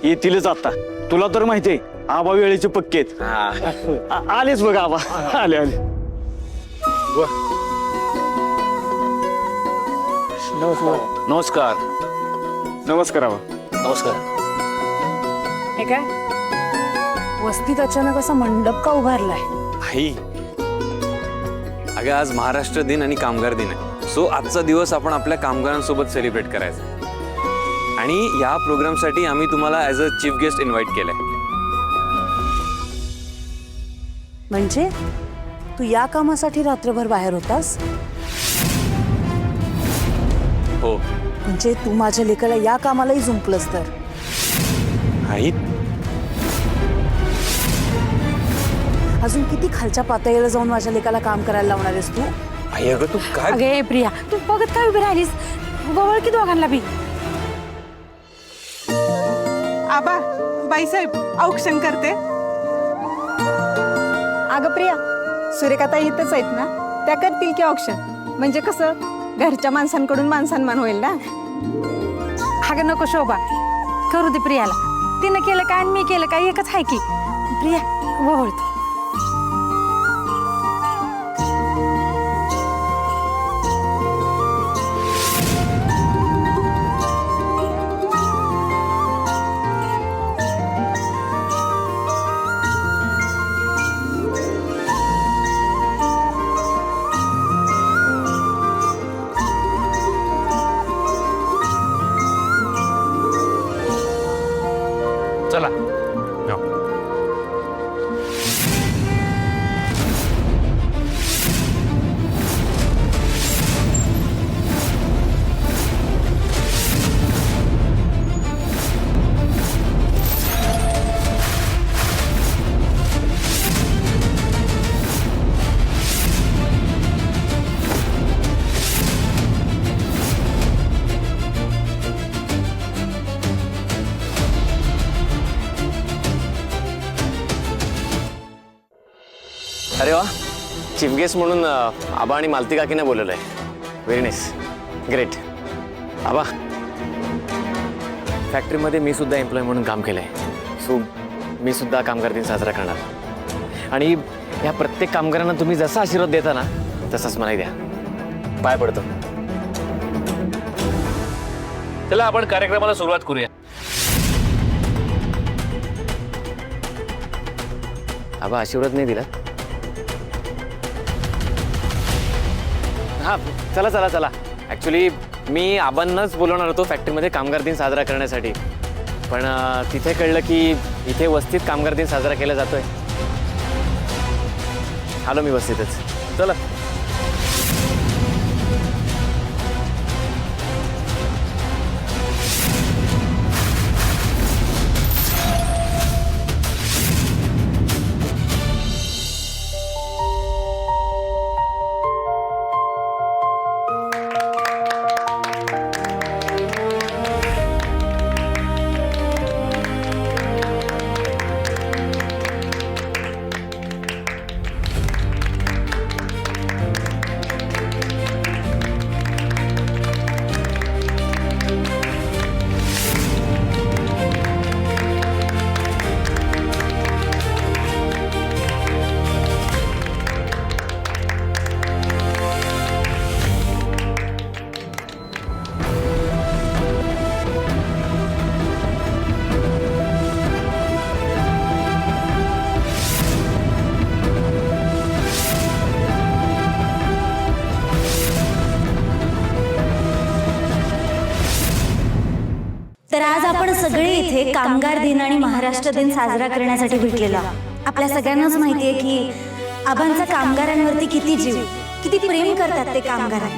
येतीलच आता. तुला तर माहितीये आबा वेळेचे पक्के आहेत. आलेच बघ आबा, आले आले. नमस्कार. नमस्कार आबा. नमस्कार. हे काय वस्तीत अचानक असा मंडप का उभारलाय? आई, अगं आज महाराष्ट्र दिन आणि कामगार दिन आहे. सो आजचा दिवस आपण आपल्या कामगारांसोबत सेलिब्रेट करायचा आणि या प्रोग्रामसाठी आम्ही तुम्हाला as a chief guest invite केलंय. म्हणजे तू या कामासाठी रात्रभर बाहेर होतास? हो. म्हणजे तू माझ्या लेकाला या कामालाही जुंपलंस तर? आई, अजून किती खालच्या पातळीला जाऊन माझ्या लेकाला काम करायला लावणार आहेस तू? आई अगं तू काय? अगे प्रिया, तू बघत काय उभी राहिलीस? बवळ की दोघांना बी. आबा, बाईसाहेब औक्षण करते. अगं प्रिया, सूर्यकाता इथंच आहेत ना, त्या करतील की ऑप्शन. म्हणजे कसं घरच्या माणसांकडून मानसन्मान होईल ना. अगं नको शोभा, करू दे प्रियाला. तिनं केलं काय आणि मी केलं काय एकच आहे की. प्रिया बवळ तू. चला. अरे वा, चीफ गेस्ट म्हणून आबा आणि मालती काकीने बोलवलंय. Very nice, great. आबा, फॅक्टरीमध्ये मी सुद्धा एम्प्लॉय म्हणून काम केलंय. सो मी सुद्धा कामगार दिन साजरा करणार आणि या प्रत्येक कामगारांना तुम्ही जसा आशीर्वाद देता ना तसाच मलाही द्या. पाय पडतो. चला आपण कार्यक्रमाला सुरुवात करूया. आबा आशीर्वाद नाही दिला? हां, चला चला चला. ॲक्च्युली मी आबांनाच बोलवणार होतो फॅक्टरीमध्ये कामगार दिन साजरा करण्यासाठी, पण तिथे कळलं की इथे वस्तीत कामगार दिन साजरा केला जातोय. आलो मी वस्तीतच. चला. तर आज आपण सगळे इथे कामगार दिन आणि महाराष्ट्र दिन साजरा करण्यासाठी भेटलेलो आहोत. आपल्या सगळ्यांनाच माहिती आहे की आबांचा कामगारांवरती किती जीव, किती प्रेम करतात ते कामगार.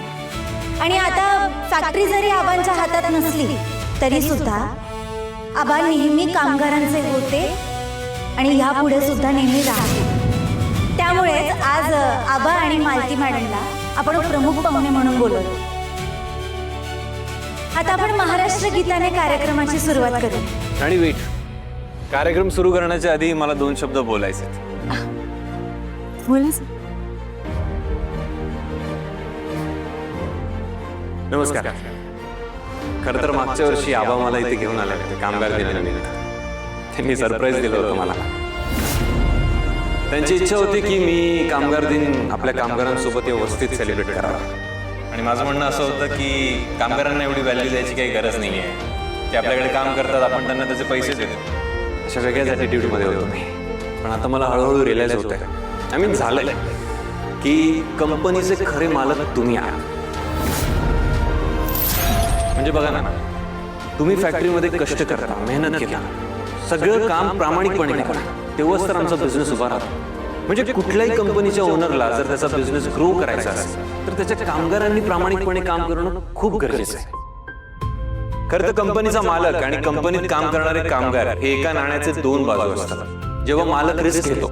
आणि आता फॅक्टरी जरी आबांच्या हातात नसली तरी सुद्धा आबा नेहमी कामगारांचे होते आणि यापुढे सुद्धा नेहमी राहतील. त्यामुळेच आज आबा आणि मालती मॅडमला आपण प्रमुख पाहुणे म्हणून बोलवतो. आता आपण महाराष्ट्र गीताने कार्यक्रमाची सुरुवात करू. आणि वेट, कार्यक्रम सुरू करण्याच्या आधी मला 2 शब्द बोलायचे. बोलाच. नमस्कार. खरं तर मागच्या वर्षी आबा मला इथे घेऊन आले होते कामगार दिनानिमित्त. त्यांनी सरप्राईज दिलं होतं मला. त्यांची इच्छा होती की मी कामगार दिन आपल्या कामगारांसोबत व्यवस्थित सेलिब्रेट करावा. आणि माझं म्हणणं असं होतं की कामगारांना एवढी व्हॅल्यू द्यायची काही गरज नाही आहे. ते आपल्याकडे काम करतात, आपण त्यांना त्याचे पैसे देतो. अशा वेगळ्याच ॲटिट्यूडमध्ये होतो मी. पण आता मला हळूहळू रिअलाइज होत आहे, आय मीन झालंय, की कंपनीचे खरे मालक तुम्ही आहात. म्हणजे बघा ना, तुम्ही फॅक्टरीमध्ये कष्ट करता, मेहनत घेता, सगळं काम प्रामाणिकपणे करा, तेव्हाच तर आमचा बिझनेस उभा राहतो. म्हणजे कुठल्याही कंपनीच्या ओनरला जर त्याचा बिझनेस ग्रो करायचा असेल तर त्याच्या कामगारांनी प्रामाणिकपणे काम करणं खूप गरजेचं आहे. खरं तर कंपनीचा मालक आणि कंपनीत काम करणारे कामगार हे एका नाण्याचे दोन बाजू असतात. जेव्हा मालक रिस्क घेतो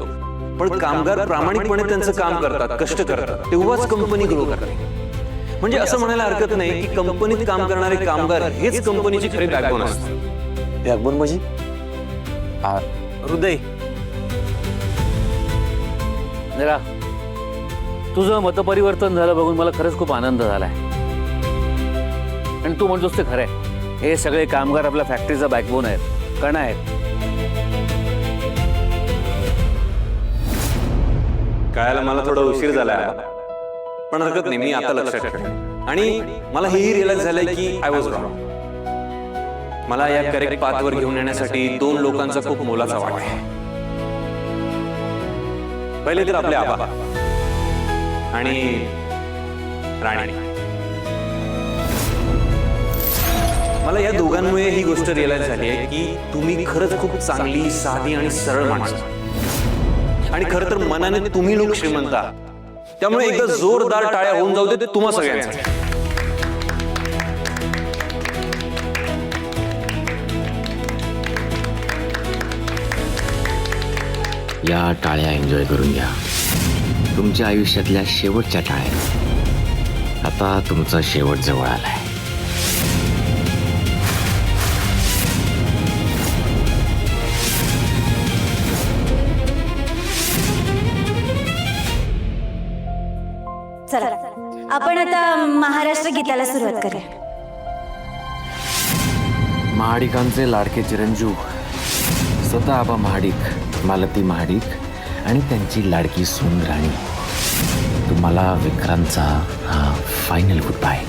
पण कामगार प्रामाणिकपणे त्यांचं काम करतात, कष्ट करतात, तेव्हाच कंपनी ग्रो करते. म्हणजे असं म्हणायला हरकत नाही की कंपनीत काम करणारे कामगार हेच कंपनीची खरी बॅकबोन असतात. बॅकबोन म्हणजे हृदय. जरा तुझं मतपरिवर्तन झालं बघून मला खरंच खूप आनंद झालाय. आणि तू म्हणतोस ते खरंय, हे सगळे कामगार आपल्या फॅक्टरीचा बॅकबोन आहेत, कणा आहेत. कळायला मला थोडा उशीर झालाय, पण हरकत नाही, मी आता लक्षात ठेवेन. आणि मला हेही रिअलाइज झालंय की आय वॉज रॉंग. मला या करेक्ट पाथवर घेऊन येण्यासाठी दोन लोकांचा खूप मोलाचा वाटा आहे. पहिले तर आपले आबा आणि राणी. मला या दोघांमुळे ही गोष्ट रिअलाइज झाली आहे की तुम्ही खरंच खूप चांगली, साधी आणि सरळ माणसं. आणि खरं तर मनाने तुम्ही लोक श्रीमंत आहात. त्यामुळे एकदा जोरदार टाळ्या होऊन जाऊ दे तुम्हा सगळ्यांसाठी. या टाळ्या एन्जॉय करून घ्या. तुमच्या आयुष्यातल्या शेवटच्या टाळ्या. आता तुमचा शेवट जवळ आलाय. चला आपण आता महाराष्ट्र गीताला सुरुवात करूया. महाडिकांचे लाडके चिरंजीव स्वतः आबा महाडिक, मालती महाडिक आणि त्यांची लाडकी सून राणी, तुम्हाला विक्रांतचा हा फायनल गुड बाय.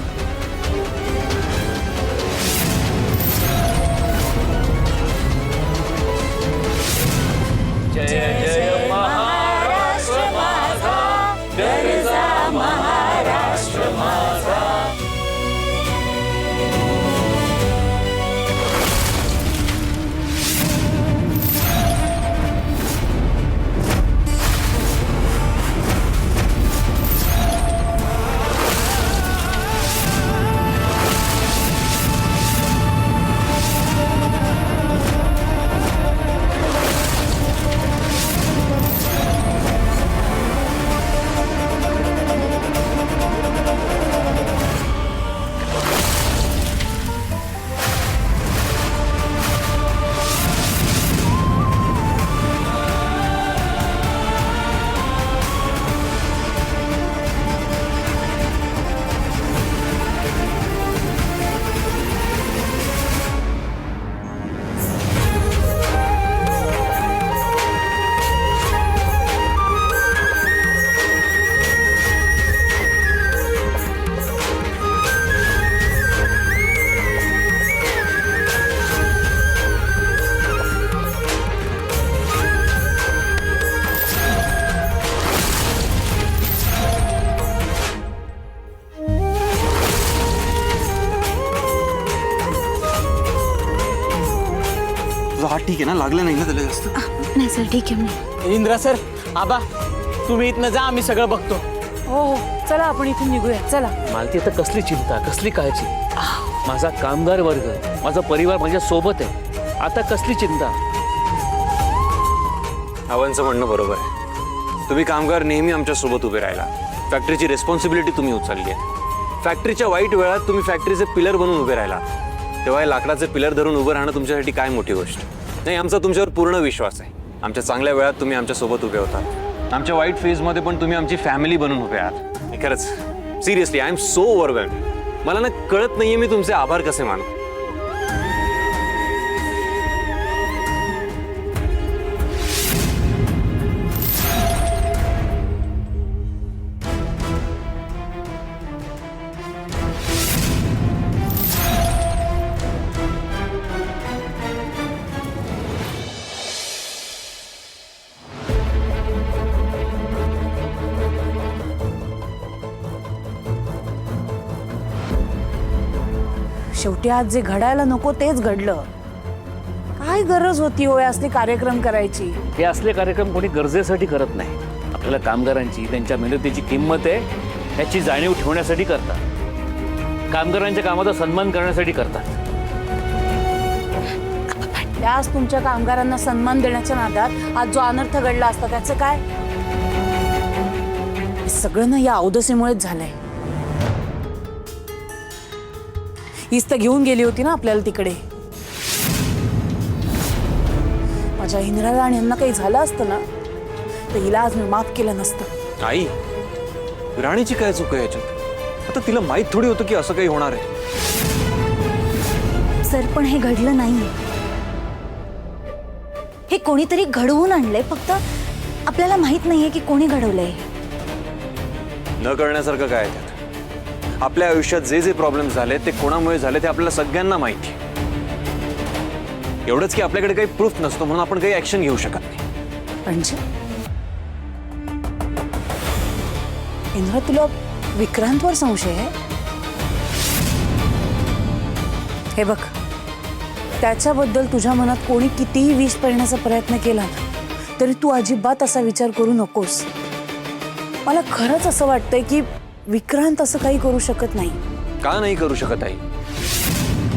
हा ठीक आहे ना, लागलं नाही ना त्याला जास्त? नाही सर, ठीक आहे. इंद्रा सर, आबा तुम्ही इथनं जा, आम्ही सगळं बघतो. हो हो, चला आपण इथून निघूया. चला. मला ती आता कसली चिंता, कसली काळजी. माझा कामगार वर्ग, माझा परिवार माझ्या सोबत आहे. आता कसली चिंता. आव्हानचं म्हणणं बरोबर आहे. तुम्ही कामगार नेहमी आमच्या सोबत उभे राहिला. फॅक्टरीची रिस्पॉन्सिबिलिटी तुम्ही उचलली आहे. फॅक्टरीच्या वाईट वेळात तुम्ही फॅक्टरीचे पिलर बनून उभे राहिला. तेव्हा लाकडाचे पिलर धरून उभं राहणं तुमच्यासाठी काय मोठी गोष्ट नाही. आमचा तुमच्यावर पूर्ण विश्वास आहे. आमच्या चांगल्या वेळात तुम्ही आमच्या सोबत उभे होता. आमच्या वाईट फेजमध्ये पण तुम्ही आमची फॅमिली बनून उभे आहात. खरंच सिरियसली आय एम सो ओव्हरवेल्म्ड. मला ना कळत नाहीये मी तुमचे आभार कसे मानू. शेवटी आज जे घडायला नको तेच घडलं. काय गरज होती होय असले कार्यक्रम करायची? हे असले कार्यक्रम कोणी गरजेसाठी करत नाही. आपल्याला कामगारांची त्यांच्या मेहनतीची किंमत आहे याची जाणीव ठेवण्यासाठी करतात. कामगारांच्या कामाचा सन्मान करण्यासाठी करतात. त्याच तुमच्या कामगारांना सन्मान देण्याच्या नादात आज जो अनर्थ घडला असता त्याचं काय? हे सगळं ना या अवदसेमुळेच झालंय. हीच तर घेऊन गेली होती ना आपल्याला तिकडे. माझ्या इंदिराला आणि यांना काही झालं असतं ना तर हिला आज मी माफ केलं नसतं. आई, राणीची काय चूक आहे याच्यात? आता तिला माहित थोडी होतं की असं काही होणार आहे. सर पण हे घडलं नाहीये. हे कोणीतरी घडवून आणलंय, फक्त आपल्याला माहित नाहीये की कोणी घडवलंय. न करण्यासारखं काय आहे त्यात? आपल्या आयुष्यात जे जे प्रॉब्लेम झाले ते कोणामुळे झाले ते आपल्याला सगळ्यांना माहिती. एवढंच की आपल्याकडे काही प्रूफ नसतो म्हणून आपण काही ऍक्शन घेऊ शकत नाही. म्हणजे इंद्रा, तुला विक्रांतवर संशय आहे? हे बघ, त्याच्याबद्दल तुझ्या मनात कोणी कितीही विष पेरण्याचा प्रयत्न केला ना तरी तू अजिबात असा विचार करू नकोस. मला खरंच असं वाटतंय की विक्रांत असं काही करू शकत नाही. का नाही करू शकत आई?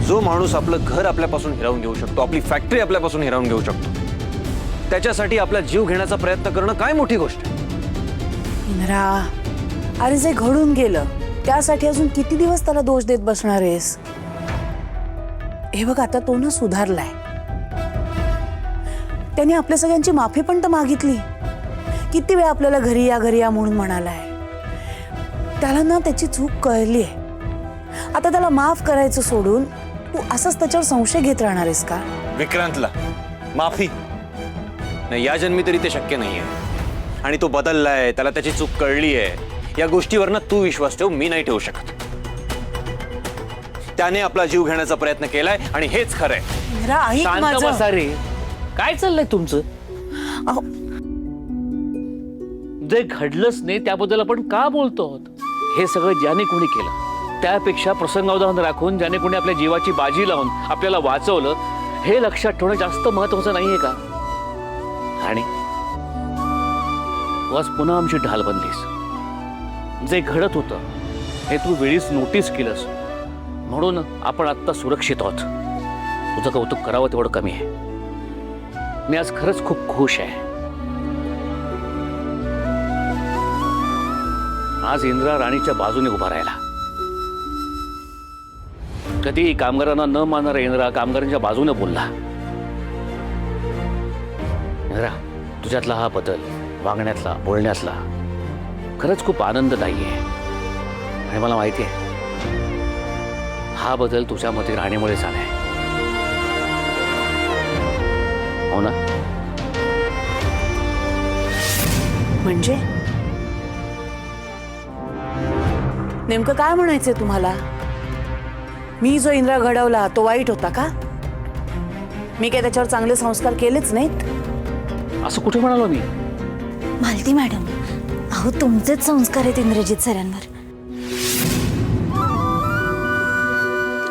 जो माणूस आपलं घर आपल्यापासून हिरावून घेऊ शकतो, आपली फॅक्टरी आपल्यापासून हिरावून घेऊ शकतो, त्याच्यासाठी आपला जीव घेण्याचा प्रयत्न करणं काय मोठी गोष्ट आहे? इंद्रा, अरे जे घडून गेलं त्यासाठी अजून किती दिवस त्याला दोष देत बसणार आहेस? हे बघ, आता तो ना सुधारलाय. त्याने आपल्या सगळ्यांची माफी पण तर मागितली. किती वेळ आपल्याला घरी या म्हणून म्हणालाय. त्याला ना त्याची चूक कळली आहे. आता त्याला माफ करायचं सोडून तू असंच त्याच्यावर संशय घेत राहणार आहेस का? विक्रांतला माफी नाही, या जन्मी तरी ते शक्य नाहीये. आणि तो बदललाय, त्याला त्याची चूक कळली आहे, या गोष्टीवर तू विश्वास ठेव, मी नाही ठेवू शकत. त्याने आपला जीव घेण्याचा प्रयत्न केलाय आणि हेच खरंय. इंद्रा, ऐक शांत माझं. बसा रे. काय चाललंय तुमचं? अहो, जे घडलंच नाही त्याबद्दल आपण का बोलतो आहोत? हे सगळं ज्याने कोणी केलं त्यापेक्षा प्रसंगावधान राखून ज्याने कोणी आपल्या जीवाची बाजी लावून आपल्याला वाचवलं हे लक्षात ठेवणं जास्त महत्वाचं नाहीये का? आणि आज पुन्हा आमची ढाल बनलीस. जे घडत होतं हे तू वेळीच नोटीस केलंस म्हणून आपण आत्ता सुरक्षित आहोत. तुझं कौतुक करावं तेवढं कमी आहे. मी आज खरंच खूप खुश आहे. आज इंद्रा राणीच्या बाजूने उभा राहिला. कधी कामगारांना न मानणारा इंद्रा कामगारांच्या बाजूने बोलला. इंद्रा, तुझ्यातला हा बदल, वागण्यातला, बोलण्यातला खरंच खूप आनंददायी आहे. आणि मला माहिती आहे हा बदल तुझ्यामध्ये राणीमुळे झालाय. हो ना? म्हणजे नेमकं काय म्हणायचंय तुम्हाला? मी जो इंद्रा घडवला तो वाईट होता का? मी काय त्याच्यावर चांगले संस्कार केलेच नाहीत? असं कुठे म्हणालो मी? मालती मॅडम, अहो तुमचेच संस्कार आहेत इंद्रजित सरांवर.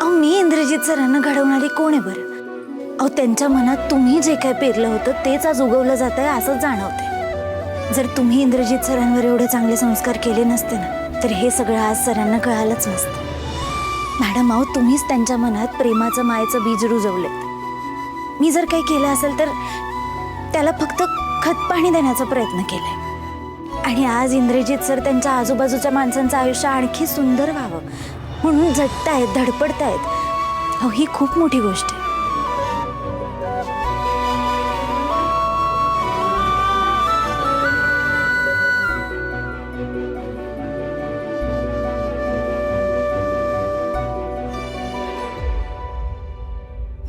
अहो मी इंद्रजित सरांना घडवणारी कोण आहे बरं? अहो त्यांच्या मनात तुम्ही जे काय पेरलं होतं तेच आज उगवलं जात आहे असंच जाणवतंय. जर तुम्ही इंद्रजित सरांवर एवढे चांगले संस्कार केले नसते ना तर हे सगळं आज सरांना कळालंच नसतं. मॅडम, अहो तुम्हीच त्यांच्या मनात प्रेमाचं मायेचं बीज रुजवलेत. मी जर काही केलं असेल तर त्याला फक्त खत पाणी देण्याचा प्रयत्न केलाय. आणि आज इंद्रजित सर त्यांच्या आजूबाजूच्या माणसांचं आयुष्य आणखी सुंदर व्हावं म्हणून झटतायत, धडपडतायत. अहो ही खूप मोठी गोष्ट आहे.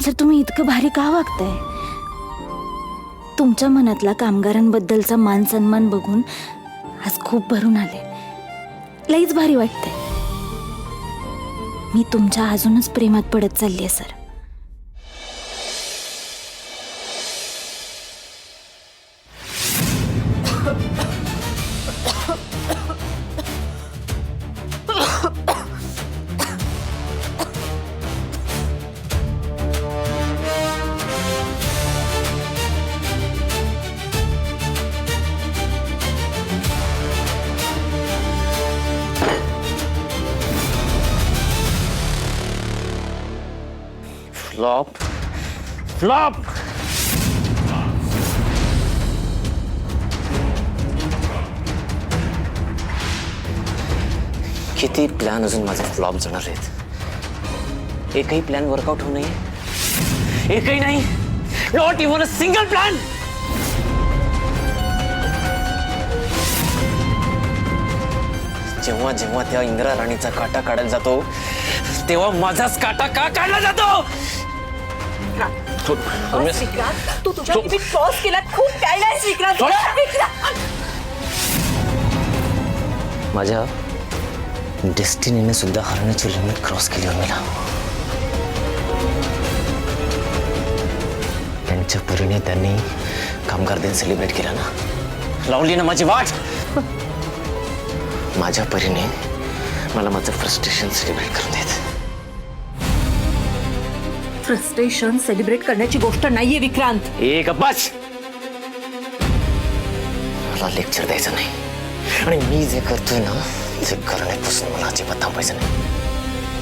जर तुम्ही इतकं भारी का वागताय? तुमच्या मनातला कामगारांबद्दलचा मान सन्मान बघून आज खूप भरून आले. लईच भारी वाटतंय. मी तुमच्या अजूनच प्रेमात पडत चालली आहे सर. Flop flop. किती प्लॅन अजून माझे फ्लॉप जाणार आहेत. एकही प्लॅन वर्कआउट होऊ नये. एकही नाही. Not even a single plan. जेव्हा जेव्हा त्या इंदिरा राणीचा काटा काढायला जातो तेव्हा माझाच काटा का काढला जातो. तू तुझ्या क्रॉस केला. खूप प्यायलायस विक्रांत. माझ्या डेस्टिनीने सुद्धा हरण्याची लिमिट क्रॉस केली उर्मिला. त्यांच्या परीने त्यांनी कामगार दिन सेलिब्रेट केला ना. लावली ना माझी वाट. माझ्या परीने मला माझं फ्रस्ट्रेशन सेलिब्रेट करून देत. फ्रस्ट्रेशन सेलिब्रेट करण्याची गोष्ट नाहीये विक्रांत. एक बस. मला लेक्चर द्यायचं नाही. आणि मी जे करतोय ना ते करण्यापासून मला अजिबात थांबायचं नाही.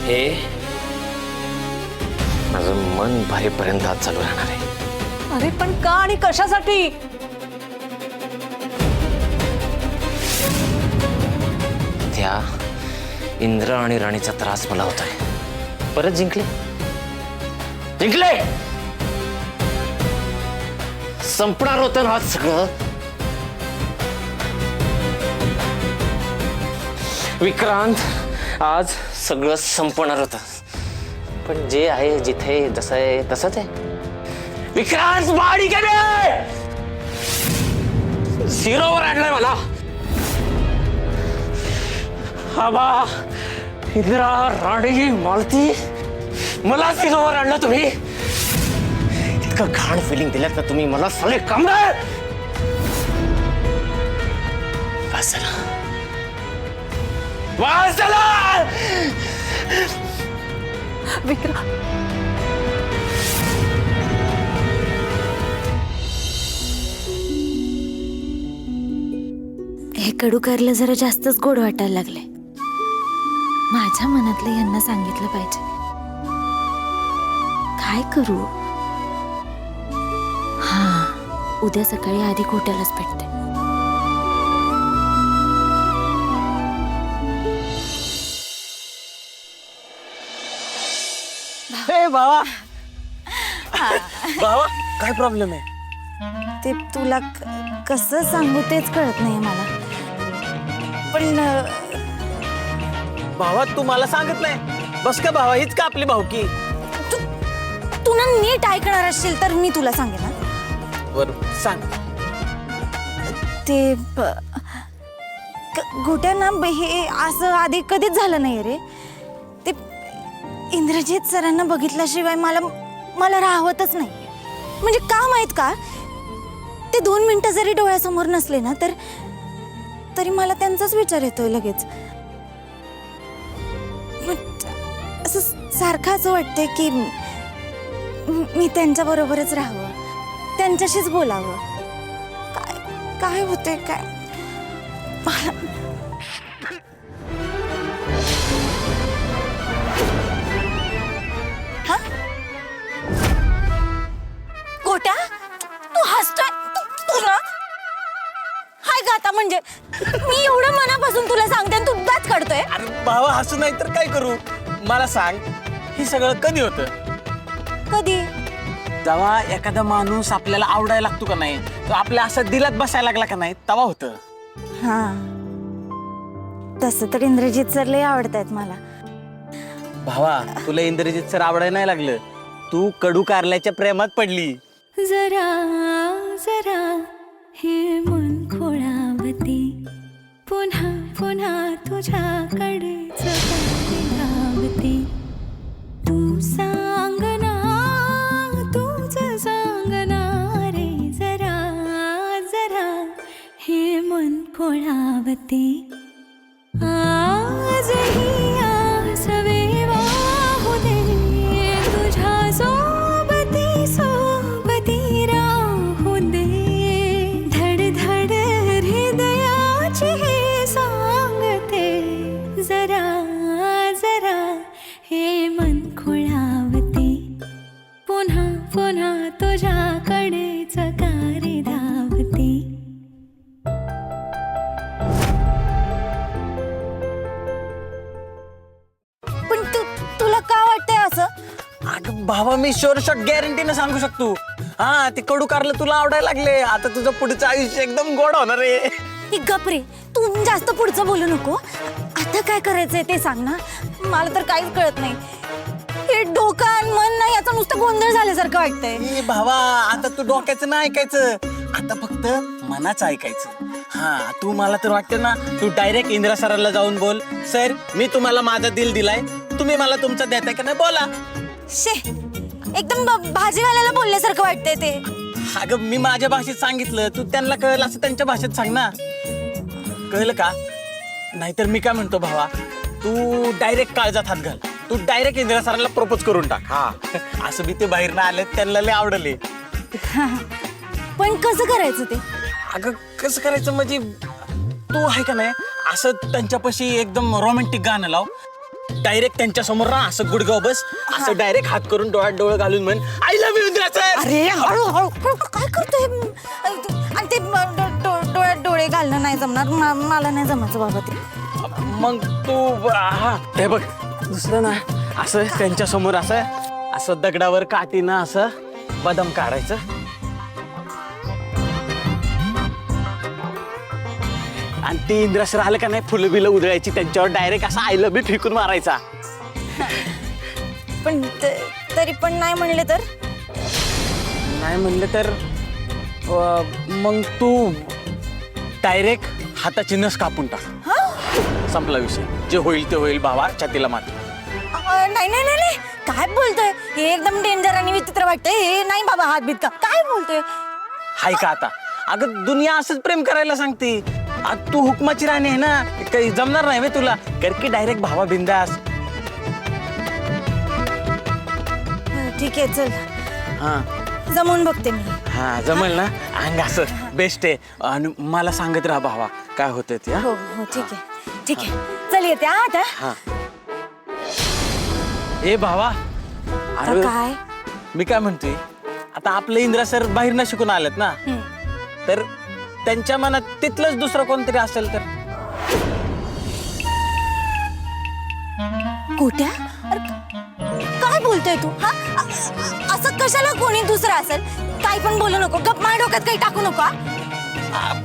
हे माझं मन भरेपर्यंत आज चालू राहणार आहे. अरे पण का आणि कशासाठी. त्या इंद्र आणि राणीचा त्रास मला होतोय. परत जिंकले जिंकले. संपणार होतं ना आज सगळं. विक्रांत आज सगळं संपणार होतं. पण जे आहे जिथे जसं आहे तसंच आहे. विक्रांत माडी गेले. झिरोवर आणलंय मला. आबा इंदिरा राणी मालती मला झिरोवर आणलं तुम्ही. इतकं घाण फिलिंग दिलं तर तुम्ही मला साले कामगार. बस झालं. बस झालं. विक्रांत हे कडू कारलं जरा जास्तच गोड वाटायला लागले. माझ्या मनातलं यांना सांगितलं पाहिजे. काय करू. हा उद्या सकाळी आधी खोट्यालाच भेटते. भावा भावा काय प्रॉब्लेम आहे. ते तुला कसं सांगू तेच कळत नाही मला. पण भावा तू मला सांगत नाही. बस का भावा हीच का आपली भावकी. तू ना नीट ऐकणार असशील तर मी तुला सांगेन ना. बरं सांग. ते घोट्यांना हे असं आधी कधीच झालं नाही रे. ते इंद्रजित सरांना बघितल्याशिवाय मला राहवतच नाही. म्हणजे का माहित का. ते 2 मिनिटं जरी डोळ्यासमोर नसले ना तरी मला त्यांचाच विचार येतोय लगेच. असं सारखं असं वाटतंय की मी त्यांच्या बरोबरच राहावं. त्यांच्याशीच बोलावं. काय काय होतंय काय मला. गोट्या तू हसतोय. तू ना हाय का आता. म्हणजे मी एवढं मनापासून तुला सांगते आणि तू दात काढतोय. अरे भावा हसू नाही तर काय करू. मला सांग हे सगळं कधी होतं. कधी. जेव्हा एखादा माणूस आपल्याला आवडायला लागतो का नाही तो आपल्या असं दिलात बसायला लागला का नाही तेव्हा होतं. हा तसं तर इंद्रजित सर लय आवडतायत मला. भावा तुला इंद्रजित सर आवडायला नाही लागलं. तू कडू कारल्याच्या प्रेमात पडली. जरा जरा हे मन खोळावती पुन्हा पुन्हा तुझ्याकडेच धावती. तू सांगना तूच सांगना रे. जरा जरा हे मन खोळावती. आजही आस वाहू दे तुझ्या सोबती सोबती राहू दे. धड धड हृदयाची हे सांगते. जरा जरा हे मन खोळावते. भावा मी शुअर शॉट गॅरंटीने सांगू शकतो. हा ते कडू कारलं तुला आवडायला लागले. आता तुझं पुढचं आयुष्य एकदम गोड होणार आहे. ही गप रे, तू जास्त पुढचं बोलू नको. आता काय करायचंय ते सांग ना, मला तर काहीच कळत नाही. हे डोकं आणि मन नाही, याचा नुसतं गोंधळ झाल्यासारखं वाटतंय. ए भावा, आता तू डोक्याचं नाही ऐकायचं, आता फक्त मनाचं ऐकायचं. हा तू मला तर वाटतं ना, तू डायरेक्ट इंदिरा सरांना जाऊन बोल, सर मी तुम्हाला माझा दिल दिलाय, तुम्ही मला तुमचा देताय का नाही बोला. शे, एकदम भाजीवाल्याला बोलल्यासारखं वाटतंय ते. अगं मी माझ्या भाषेत सांगितलं, तू त्यांना कळलं असं त्यांच्या भाषेत सांग ना. कळलं का? नाहीतर मी काय म्हणतो भावा, तू डायरेक्ट काळजात हात घाल, तू डायरेक्ट इंदिरा सरांना प्रपोज करून टाक. हा असं बी ते बाहेर ना आले, त्यांना लय आवडले. पण कसं करायचं ते? अगं कसं करायचं म्हणजे, तू आहे का नाही असं त्यांच्यापाशी एकदम रोमॅन्टिक गाणं लाव, डायरेक्ट त्यांच्या समोर ना असं गुडगाव बस, असं डायरेक्ट हात करून डोळ्यात डोळे घालून म्हण, I love you Indira sir. अरे हळूहळू काय करतोय? आणि ते डोळ्यात डोळे घालणं नाही जमणार, मला नाही जमायचं बाबा ते. मग तू हा ते बघ, दुसरं ना असं त्यांच्या समोर असं असं दगडावर काठीनं असं बदाम काढायचं, आणि ते इंदिरा सर आलं का नाही, फुलं बिलं उधळायची त्यांच्यावर, डायरेक्ट असं आय लव्ह यू फेकून मारायचा. पण तरी पण नाही म्हणले तर? नाही म्हणलं तर मग तू डायरेक्ट हाताची नस कापून टाक, संपला विषय. जे होईल ते होईल भावा, छातीला मार. नाही नाही नाही नाही, काय बोलतोय? हे एकदम डेंजर आणि विचित्र वाटतंय. हे नाही बाबा, हात बीत का काय बोलतोय? हाय का आता? अगं दुनिया असंच प्रेम करायला सांगते. आज तू हुकमाची राणी आहे ना, काही जमणार नाही बे तुला. कर की डायरेक्ट भावा बिंदास. ठीक आहे चल, हा जमवून बघते मी. हा जमल ना, अंग असं बेस्ट आहे. आणि मला सांगत राहा भावा काय होतंय ते. हो हो ठीक आहे ठीक आहे, चल येते आता. हा ए भावा, अरे काय? मी काय म्हणतोय, आता आपले इंदिरा सर बाहेर न शिकून आलेत ना, तर त्यांच्या मनात तिथलंच दुसरं कोणतरी असेल तर. कुठ्या? काय बोलतोय तू? हा असं कशाला कोणी दुसरं असेल? काही पण बोलू नको, गप माझ्या डोक्यात काही टाकू नको.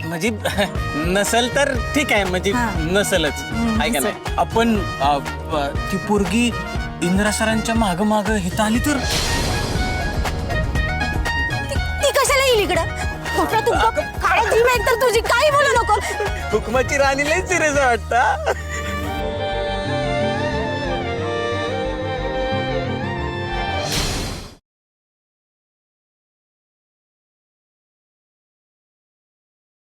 म्हणजे नसल तर ठीक आहे, म्हणजे नसलच आहे का नाही. आपण ती पोरगी इंदिरा सरांच्या माग माग हित आली तर ती कशाला येईल इकडं? कुठं तू काळजी तर तुझी, काही बोलू नको. हुकमाची राणी लय सिरियस वाटतं.